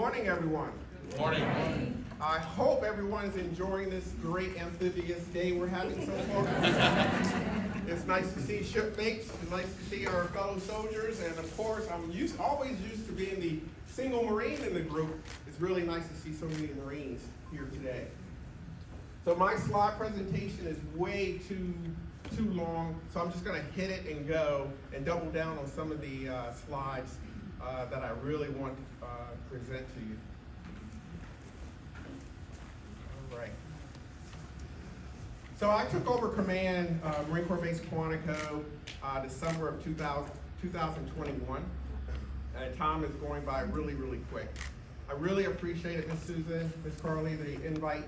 morning, everyone. Good morning. I hope everyone is enjoying this great amphibious day we're having so far. It's nice to see shipmates. It's nice to see our fellow soldiers. And of course, I'm always used to being the single Marine in the group. It's really nice to see so many Marines here today. So my slide presentation is way too long, so I'm just going to hit it and go and double down on some of the slides that I really want to present to you. All right. So I took over command Marine Corps Base Quantico December of 2021, and time is going by really, really quick. I really appreciate it, Ms. Susan, Ms. Carly, the invite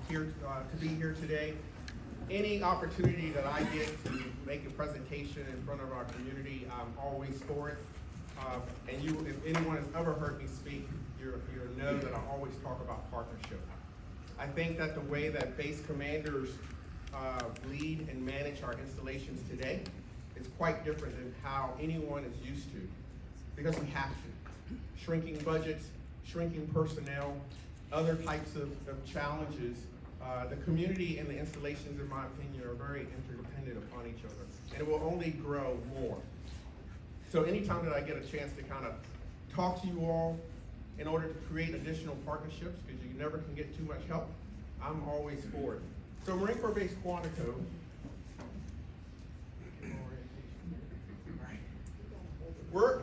here to be here today. Any opportunity that I get to make a presentation in front of our community, I'm always for it. And if anyone has ever heard me speak, you know that I always talk about partnership. I think that the way that base commanders lead and manage our installations today is quite different than how anyone is used to, because we have to. Shrinking budgets, shrinking personnel, other types of challenges. The community and the installations, in my opinion, are very interdependent upon each other, and it will only grow more. So anytime that I get a chance to kind of talk to you all in order to create additional partnerships, because you never can get too much help, I'm always for it. So Marine Corps Base Quantico,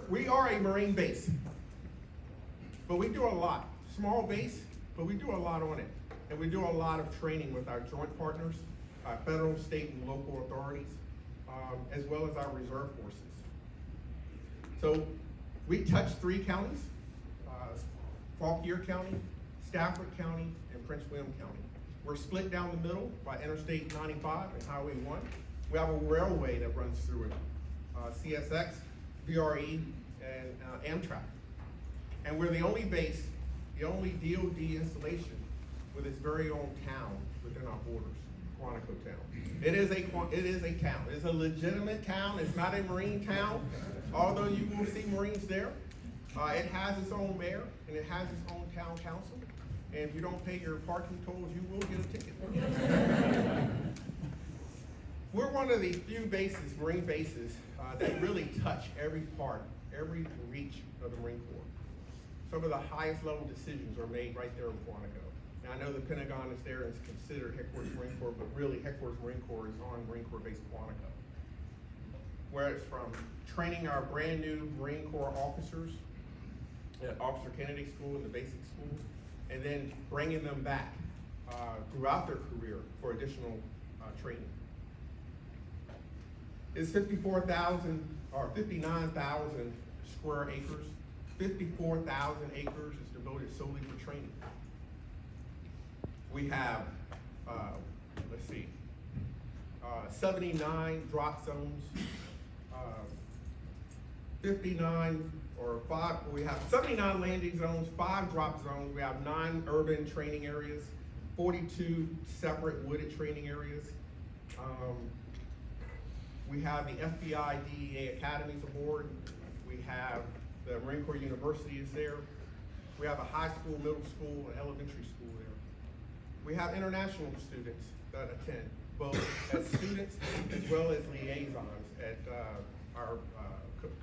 we are a Marine base, but we do a lot. Small base, but we do a lot on it. And we do a lot of training with our joint partners, federal, state, and local authorities, as well as our reserve forces. So we touch 3 counties, Fauquier County, Stafford County, and Prince William County. We're split down the middle by Interstate 95 and Highway 1. We have a railway that runs through it, CSX, VRE, and Amtrak. And we're the only base, the only DOD installation with its very own town within our borders, Quantico Town. It is a town. It's a legitimate town. It's not a Marine town, although you will see Marines there. It has its own mayor, and it has its own town council. And if you don't pay your parking tolls, you will get a ticket. We're one of the few bases, Marine bases, that really touch every part, every reach of the Marine Corps. Some of the highest level decisions are made right there in Quantico. Now, I know the Pentagon is there and it's considered headquarters Marine Corps, but really headquarters Marine Corps is on Marine Corps Base Quantico. Where it's from training our brand new Marine Corps officers at Officer Kennedy School and the basic school, and then bringing them back throughout their career for additional training. It's 54,000 or 59,000 square acres. 54,000 acres is devoted solely for training. We have, 79 drop zones, 79 landing zones, 5 drop zones. We have 9 urban training areas, 42 separate wooded training areas. We have the FBI DEA Academies aboard. We have the Marine Corps University is there. We have a high school, middle school, and elementary school there. We have international students that attend, both as students as well as liaisons at our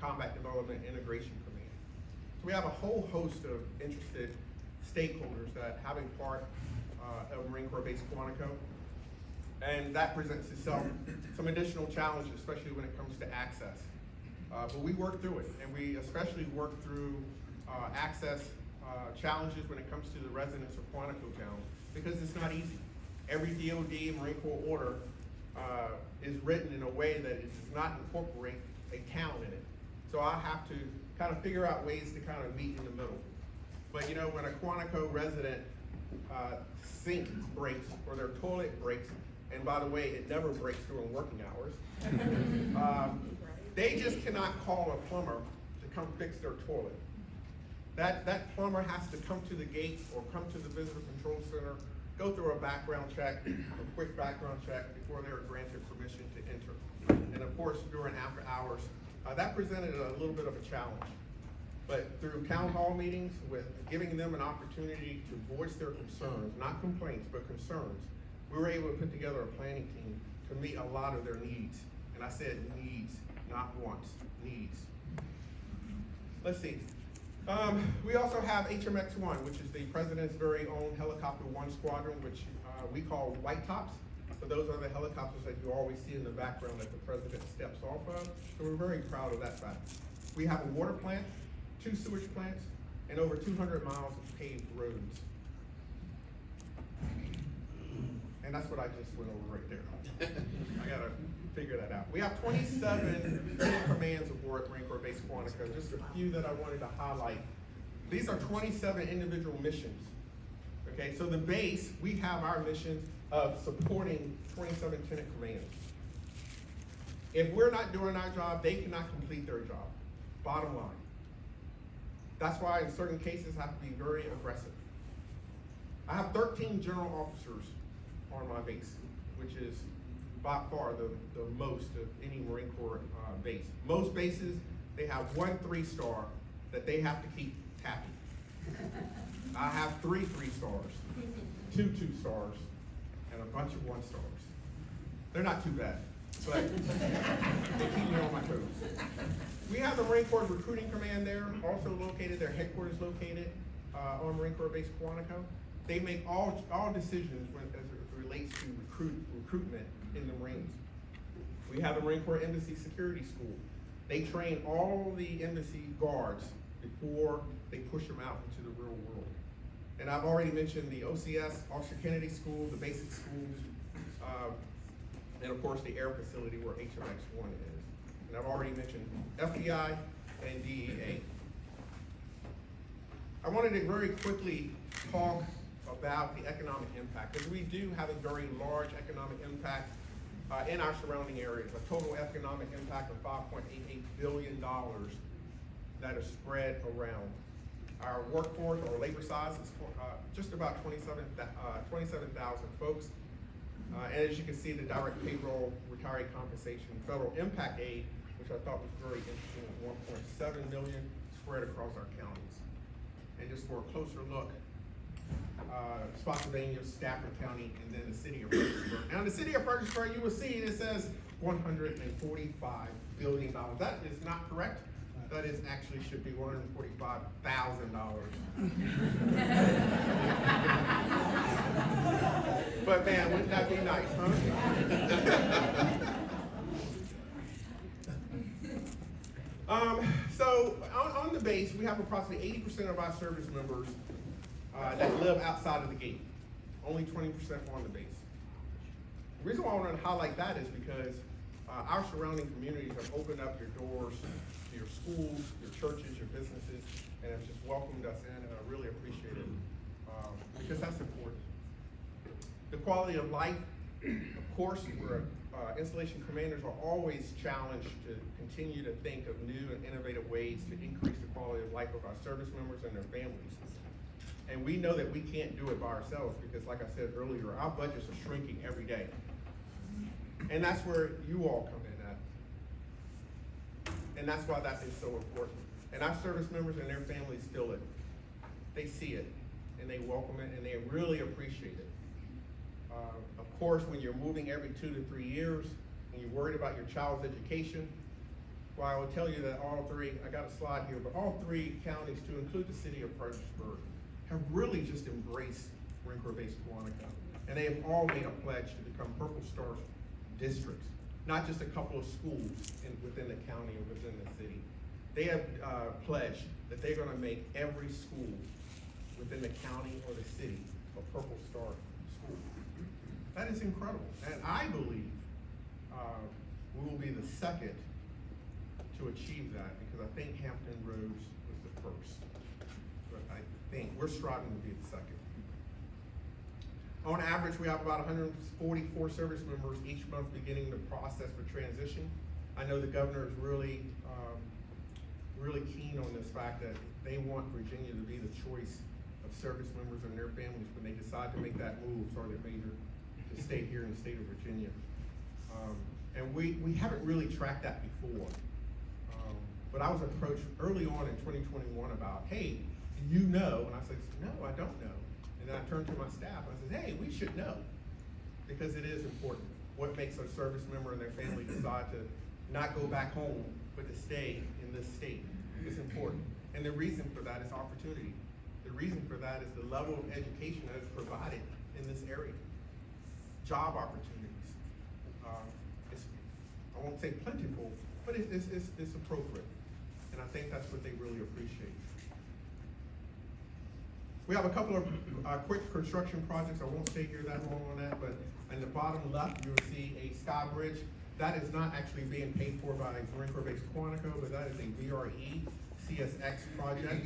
Combat Development Integration Command. So we have a whole host of interested stakeholders that have a part of Marine Corps Base Quantico. And that presents itself some additional challenges, especially when it comes to access. But we work through it, and we especially work through access challenges when it comes to the residents of Quantico Town, because it's not easy. Every DOD Marine Corps order is written in a way that it does not incorporate a town in it. So I have to kind of figure out ways to kind of meet in the middle. But you know, when a Quantico resident sink breaks or their toilet breaks, and by the way, it never breaks during working hours, they just cannot call a plumber to come fix their toilet. That plumber has to come to the gate or come to the visitor control center, go through a background check, a quick background check before they are granted permission to enter. And of course, during after hours, that presented a little bit of a challenge. But through town hall meetings, with giving them an opportunity to voice their concerns, not complaints, but concerns, we were able to put together a planning team to meet a lot of their needs. And I said needs, not wants, needs. Let's see. We also have HMX-1, which is the President's very own Helicopter 1 Squadron, which we call White Tops. So those are the helicopters that you always see in the background that the President steps off of. So we're very proud of that fact. We have a water plant, 2 sewage plants, and over 200 miles of paved roads. And that's what I just went over right there. I gotta figure that out. We have 27 commands aboard Marine Corps Base Quantico, just a few that I wanted to highlight. These are 27 individual missions. Okay, so the base, we have our mission of supporting 27 tenant commands. If we're not doing our job, they cannot complete their job. Bottom line. That's why in certain cases I have to be very aggressive. I have 13 general officers on my base, which is by far the most of any Marine Corps base. Most bases, they have 1 3-star that they have to keep happy. I have 3 3-stars, 2 2-stars, and a bunch of 1-stars. They're not too bad, but they keep me on my toes. We have the Marine Corps Recruiting Command there, also located, their headquarters located on Marine Corps Base Quantico. They make all decisions as it relates to recruitment in the Marines. We have the Marine Corps Embassy Security School. They train all the embassy guards before they push them out into the real world. And I've already mentioned the OCS, Officer Kennedy School, the basic schools, and of course the air facility where HMX-1 is. And I've already mentioned FBI and DEA. I wanted to very quickly talk about the economic impact, because we do have a very large economic impact in our surrounding areas, a total economic impact of $5.88 billion that is spread around. Our workforce, or labor size, is just about 27,000 folks. And as you can see, the direct payroll, retiree compensation, federal impact aid, which I thought was very interesting, is 1.7 million spread across our counties. And just for a closer look, Spotsylvania, Stafford County, and then the city of Fredericksburg. Now in the city of Fredericksburg, you will see it says $145 billion. That is not correct. That is actually should be $145,000. But man, wouldn't that be nice, huh? So on the base, we have approximately 80% of our service members that live outside of the gate. Only 20% on the base. The reason why I wanted to highlight that is because our surrounding communities have opened up your doors to your schools, your churches, your businesses, and have just welcomed us in, and I really appreciate it because that's important. The quality of life, of course, we're installation commanders are always challenged to continue to think of new and innovative ways to increase the quality of life of our service members and their families. And we know that we can't do it by ourselves because, like I said earlier, our budgets are shrinking every day. And that's where you all come in at. And that's why that is so important. And our service members and their families feel it. They see it, and they welcome it, and they really appreciate it. Of course, when you're moving every 2 to 3 years, and you're worried about your child's education, well, I will tell you that all 3, I got a slide here, but all 3 counties, to include the city of Fredericksburg, have really just embraced Marine Corps Base Quantico. And they have all made a pledge to become Purple Star districts, not just a couple of schools within the county or within the city. They have pledged that they're gonna make every school within the county or the city a Purple Star school. That is incredible. And I believe we will be the second to achieve that, because I think Hampton Roads was the first. But I think we're striving to be the second. On average, we have about 144 service members each month beginning the process for transition. I know the governor is really keen on this fact that they want Virginia to be the choice of service members and their families when they decide to make that move, Sergeant Major, to stay here in the state of Virginia. And we haven't really tracked that before. But I was approached early on in 2021 about, hey, do you know? And I said, no, I don't know. And then I turned to my staff, and I said, hey, we should know, because it is important. What makes a service member and their family decide to not go back home, but to stay in this state is important. And the reason for that is opportunity. The reason for that is the level of education that is provided in this area. Job opportunities. I won't say plentiful, but it's appropriate. And I think that's what they really appreciate. We have a couple of quick construction projects. I won't stay here that long on that, but in the bottom left, you'll see a sky bridge. That is not actually being paid for by Marine Corps Base Quantico, but that is a VRE CSX project.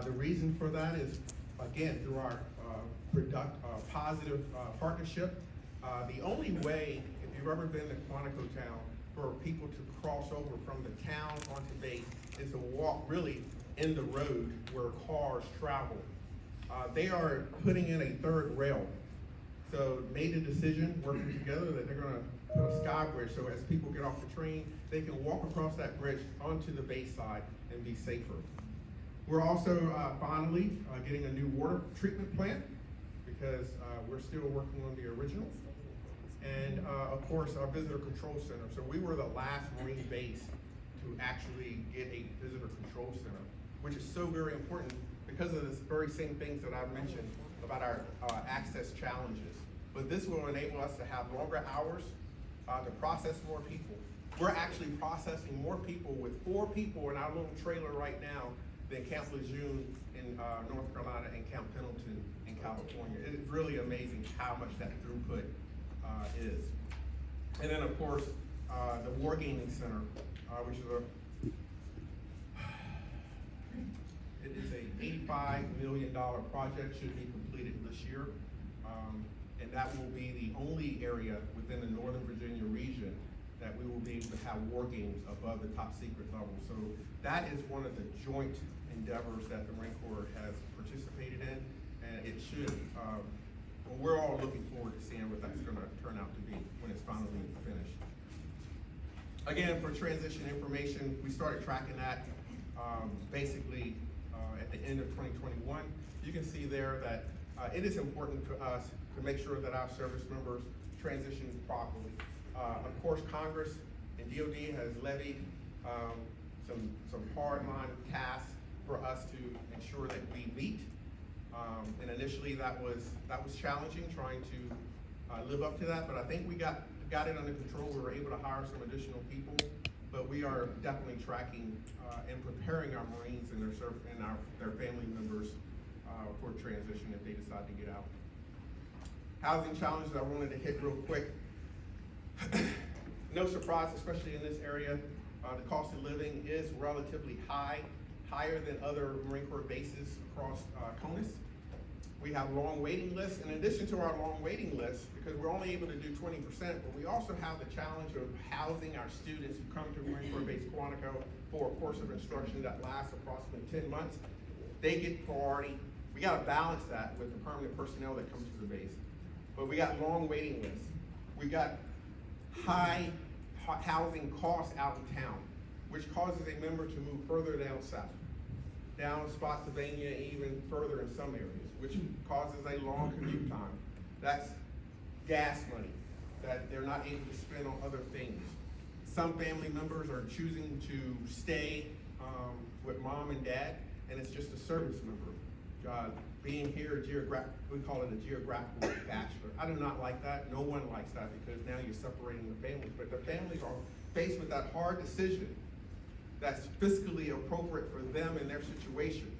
The reason for that is, again, through our positive partnership. The only way, if you've ever been to Quantico town, for people to cross over from the town onto base is to walk really in the road where cars travel. They are putting in a third rail. So made the decision, working together, that they're gonna put a sky bridge, so as people get off the train, they can walk across that bridge onto the base side and be safer. We're also finally getting a new water treatment plant, because we're still working on the original. And of course, our visitor control center. So we were the last Marine base to actually get a visitor control center, which is so very important because of this very same things that I've mentioned about our access challenges. But this will enable us to have longer hours, to process more people. We're actually processing more people with 4 people in our little trailer right now than Camp Lejeune in North Carolina and Camp Pendleton in California. It is really amazing how much that throughput is. And then of course, the Wargaming Center, which is it is a $85 million project, should be completed this year. And that will be the only area within the Northern Virginia region that we will be able to have war games above the top secret level. So that is one of the joint endeavors that the Marine Corps has participated in, and it should, well, we're all looking forward to seeing what that's gonna turn out to be when it's finally finished. Again, for transition information, we started tracking that basically at the end of 2021. You can see there that it is important to us to make sure that our service members transition properly. Of course, Congress and DOD has levied some hard-line tasks for us to ensure that we meet. And initially that was challenging, trying to live up to that, but I think we got it under control. We were able to hire some additional people, but we are definitely tracking and preparing our Marines and their family members for transition if they decide to get out. Housing challenges I wanted to hit real quick. No surprise, especially in this area, the cost of living is relatively high, higher than other Marine Corps bases across CONUS. We have long waiting lists. In addition to our long waiting lists, because we're only able to do 20%, but we also have the challenge of housing our students who come to Marine Corps Base Quantico for a course of instruction that lasts approximately 10 months. They get priority. We gotta balance that with the permanent personnel that comes to the base. But we got long waiting lists. We got high housing costs out of town, which causes a member to move further down south, down Spotsylvania, even further in some areas, which causes a long commute time. That's gas money that they're not able to spend on other things. Some family members are choosing to stay with mom and dad, and it's just a service member. Being here, we call it a geographical bachelor. I do not like that. No one likes that, because now you're separating the families. But the families are faced with that hard decision that's fiscally appropriate for them and their situation.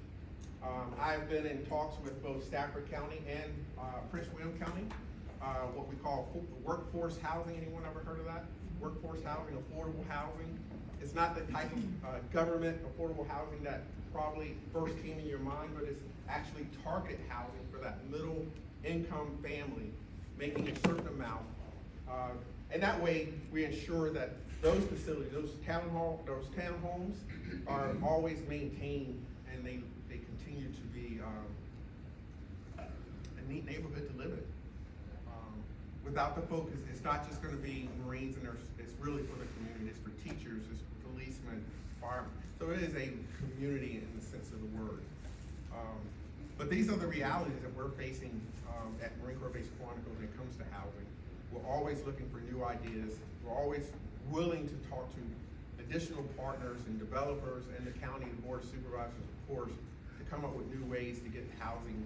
I've been in talks with both Stafford County and Prince William County, what we call workforce housing. Anyone ever heard of that? Workforce housing, affordable housing. It's not the type of government affordable housing that probably first came in your mind, but it's actually targeted housing for that middle income family, making a certain amount. And that way we ensure that those facilities, those townhomes are always maintained, and they continue to be a neat neighborhood to live in. Without the focus, it's not just gonna be Marines, and it's really for the community. It's for teachers, it's for policemen, environment. So it is a community in the sense of the word. But these are the realities that we're facing at Marine Corps Base Quantico when it comes to housing. We're always looking for new ideas. We're always willing to talk to additional partners and developers and the county and board of supervisors, of course, to come up with new ways to get housing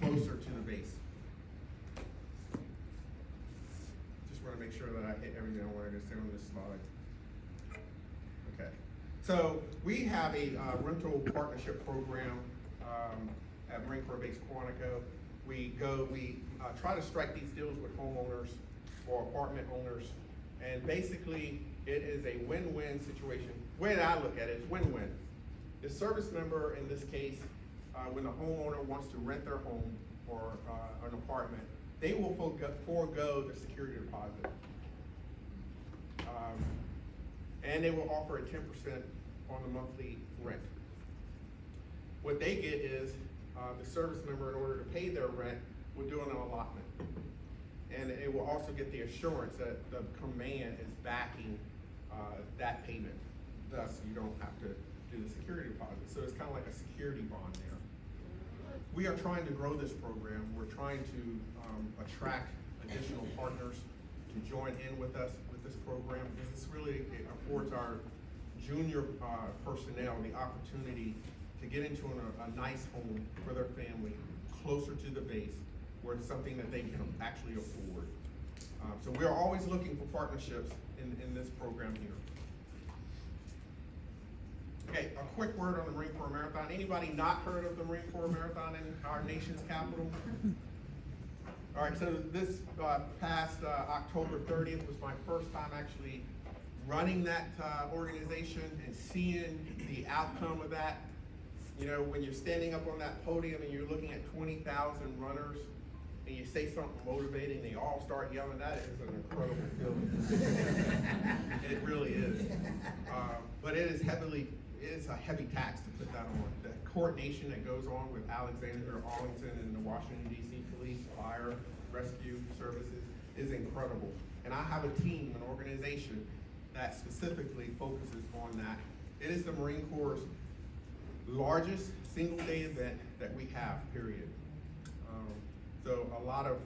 closer to the base. Just want to make sure that I hit everything I wanted to say on this slide. Okay, so we have a rental partnership program at Marine Corps Base Quantico. We try to strike these deals with homeowners or apartment owners, and basically it is a win-win situation. The way that I look at it is win-win. The service member, in this case, when the homeowner wants to rent their home or an apartment, they will forego the security deposit. And they will offer a 10% on the monthly rent. What they get is the service member, in order to pay their rent, will do an allotment. And it will also get the assurance that the command is backing that payment. Thus, you don't have to do the security deposit. So it's kind of like a security bond there. We are trying to grow this program. We're trying to attract additional partners to join in with us with this program, because it's really, it affords our junior personnel the opportunity to get into a nice home for their family, closer to the base, where it's something that they can actually afford. So we're always looking for partnerships in this program here. Okay, a quick word on the Marine Corps Marathon. Anybody not heard of the Marine Corps Marathon in our nation's capital? All right, so this past October 30th was my first time actually running that organization and seeing the outcome of that. You know, when you're standing up on that podium and you're looking at 20,000 runners and you say something motivating, they all start yelling, that is an incredible feeling. It really is. But it's a heavy tax to put that on. The coordination that goes on with Alexander Arlington and the Washington, D.C. Police, Fire, Rescue Services is incredible. And I have a team, an organization that specifically focuses on that. It is the Marine Corps' largest single-day event that we have, period. So a lot of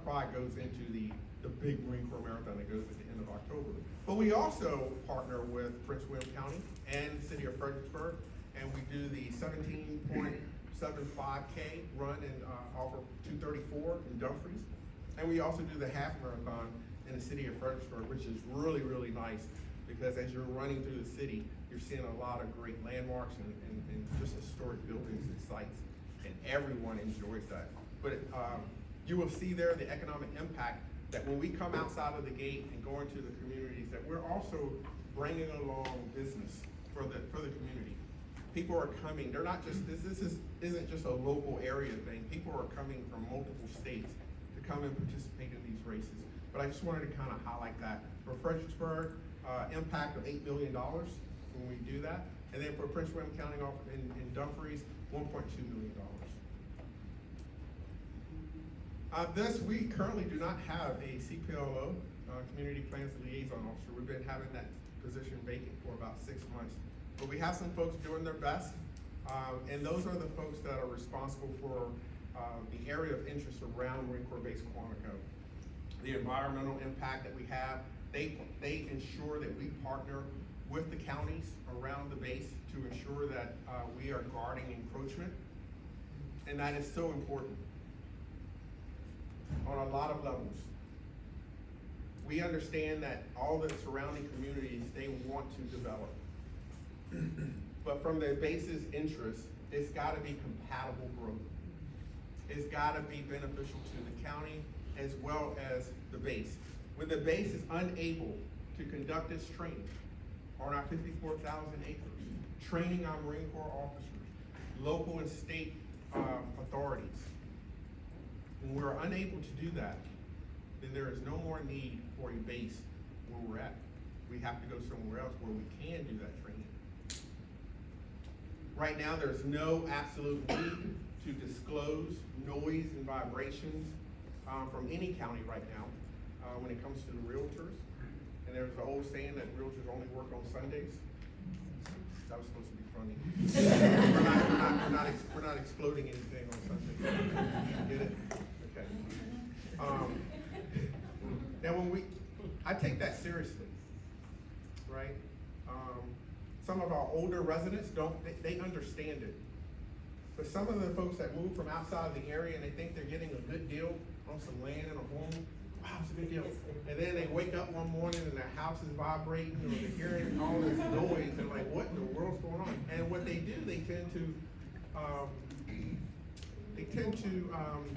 pride goes into the big Marine Corps Marathon that goes at the end of October. But we also partner with Prince William County and the city of Fredericksburg, and we do the 17.75K run off of 234 in Dumfries. And we also do the half marathon in the city of Fredericksburg, which is really, really nice, because as you're running through the city, you're seeing a lot of great landmarks and just historic buildings and sites, and everyone enjoys that. But you will see there the economic impact that when we come outside of the gate and go into the communities, that we're also bringing along business for the community. People are coming. They're not just isn't just a local area thing. People are coming from multiple states to come and participate in these races. But I just wanted to kind of highlight that for Fredericksburg, impact of $8 million when we do that, and then for Prince William County in Dumfries, $1.2 million. We currently do not have a CPLO, Community Plans Liaison Officer. We've been having that position vacant for about 6 months. But we have some folks doing their best, and those are the folks that are responsible for the area of interest around Marine Corps Base Quantico. The environmental impact that we have, they ensure that we partner with the counties around the base to ensure that we are guarding encroachment, and that is so important on a lot of levels. We understand that all the surrounding communities, they want to develop. But from the base's interest, it's gotta be compatible growth. It's gotta be beneficial to the county as well as the base. When the base is unable to conduct its training on our 54,000 acres, training our Marine Corps officers, local and state authorities, when we're unable to do that, then there is no more need for a base where we're at. We have to go somewhere else where we can do that training. Right now, there's no absolute need to disclose noise and vibrations from any county right now when it comes to the realtors. And there's the old saying that realtors only work on Sundays. That was supposed to be funny. We're not exploding anything on Sunday. Get it? Okay. Now I take that seriously, right? Some of our older residents they understand it. But some of the folks that move from outside of the area and they think they're getting a good deal on some land and a home, wow, it's a good deal. And then they wake up one morning and their house is vibrating or they're hearing all this noise and like, what in the world's going on? And what they do, they tend to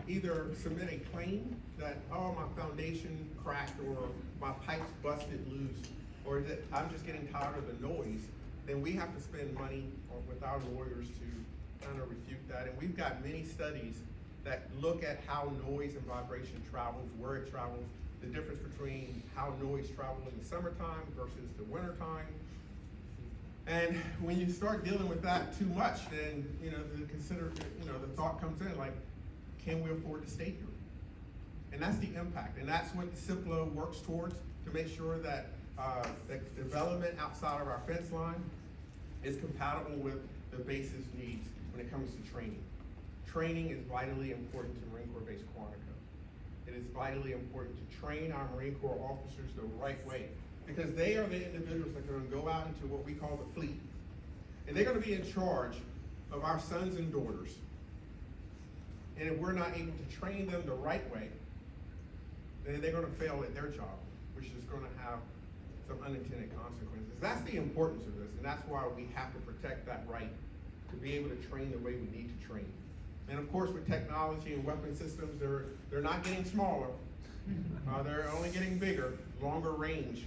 either submit a claim that, oh, my foundation cracked or my pipes busted loose or that I'm just getting tired of the noise. Then we have to spend money with our lawyers to kind of refute that. And we've got many studies that look at how noise and vibration travels, where it travels, the difference between how noise travels in the summertime versus the wintertime. And when you start dealing with that too much, then the thought comes in like, can we afford to stay here? And that's the impact. And that's what the CIPLO works towards, to make sure that the development outside of our fence line is compatible with the base's needs when it comes to training. Training is vitally important to Marine Corps Base Quantico. It is vitally important to train our Marine Corps officers the right way, because they are the individuals that are going to go out into what we call the fleet. And they're going to be in charge of our sons and daughters. And if we're not able to train them the right way, then they're going to fail at their job, which is going to have some unintended consequences. That's the importance of this, and that's why we have to protect that right to be able to train the way we need to train. And of course, with technology and weapon systems, they're not getting smaller. They're only getting bigger, longer range.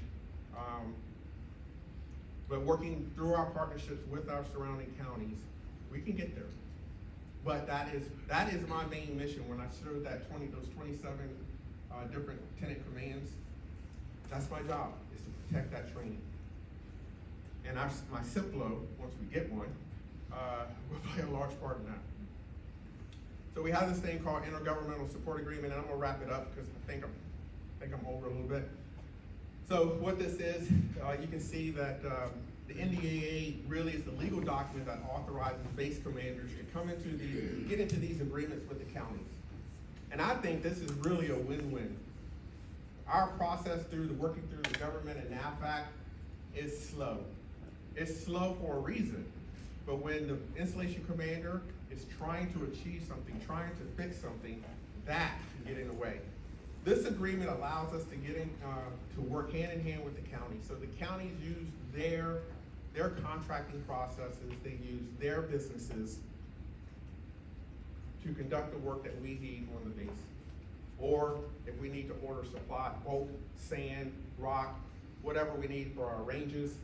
But working through our partnerships with our surrounding counties, we can get there. But that is my main mission. When I showed those 27 different tenant commands, that's my job, is to protect that training. And my CIPLO, once we get one, will play a large part in that. So we have this thing called Intergovernmental Support Agreement, and I'm gonna wrap it up because I think I'm over a little bit. So what this is, you can see that the NDAA really is the legal document that authorizes base commanders to get into these agreements with the counties. And I think this is really a win-win. Our process working through the government and NAVFAC is slow. It's slow for a reason, but when the installation commander is trying to achieve something, trying to fix something, that can get in the way. This agreement allows us to get in, to work hand in hand with the county. So the counties use their contracting processes, they use their businesses to conduct the work that we need on the base. Or if we need to order supply, bulk, sand, rock, whatever we need for our ranges,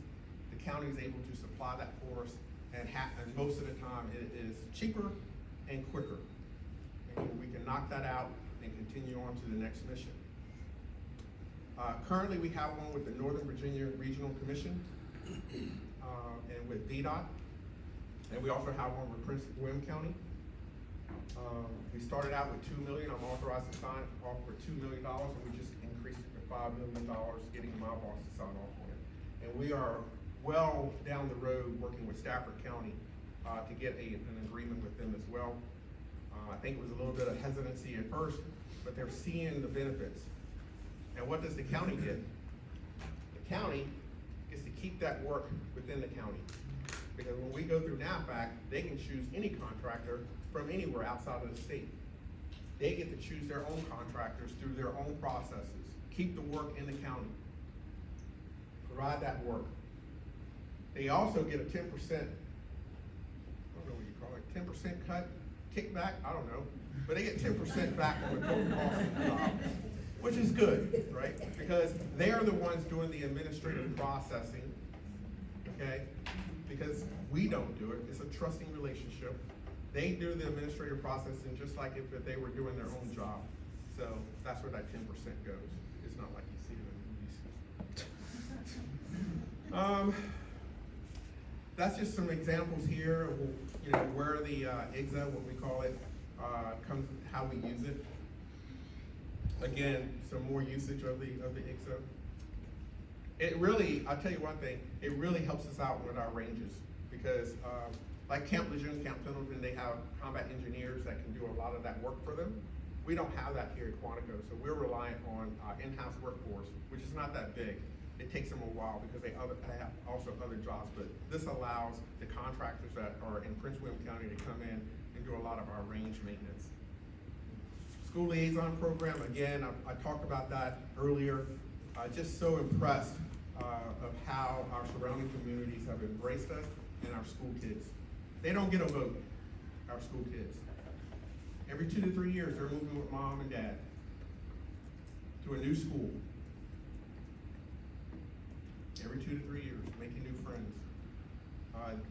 the county is able to supply that for us, and most of the time it is cheaper and quicker. And we can knock that out and continue on to the next mission. Currently we have one with the Northern Virginia Regional Commission and with VDOT, and we also have one with Prince William County. We started out with $2 million. I'm authorized to sign off for $2 million, and we just increased it to $5 million, getting my boss to sign off on it. And we are well down the road working with Stafford County to get an agreement with them as well. I think it was a little bit of hesitancy at first, but they're seeing the benefits. And what does the county get? The county gets to keep that work within the county. Because when we go through NAVFAC, they can choose any contractor from anywhere outside of the state. They get to choose their own contractors through their own processes, keep the work in the county, provide that work. They also get a 10%, I don't know what you call it, 10% cut, kickback, I don't know, but they get 10% back on the total cost of the job, which is good, right? Because they are the ones doing the administrative processing, okay? Because we don't do it, it's a trusting relationship. They do the administrative processing just like if they were doing their own job. So that's where that 10% goes. It's not like you see it in the movies. That's just some examples here of, where the IGZA, what we call it, comes, how we use it. Again, some more usage of the IGZA. It really, I'll tell you one thing, it really helps us out with our ranges. because like Camp Lejeune, Camp Pendleton, they have combat engineers that can do a lot of that work for them. We don't have that here at Quantico, so we're reliant on our in-house workforce, which is not that big. It takes them a while because they have also other jobs, but this allows the contractors that are in Prince William County to come in and do a lot of our range maintenance. School liaison program, again, I talked about that earlier. Just so impressed of how our surrounding communities have embraced us and our school kids. They don't get a vote, our school kids. Every 2 to 3 years, they're moving with mom and dad to a new school. Every 2 to 3 years, making new friends.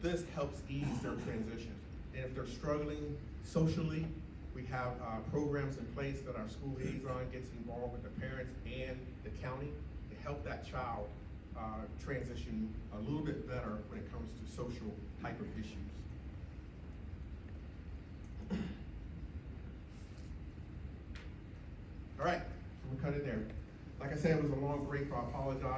This helps ease their transition. And if they're struggling socially, we have programs in place that our school liaison gets involved with the parents and the county to help that child transition a little bit better when it comes to social type of issues. All right, so we'll cut it there. Like I said, it was a long break, so I apologize.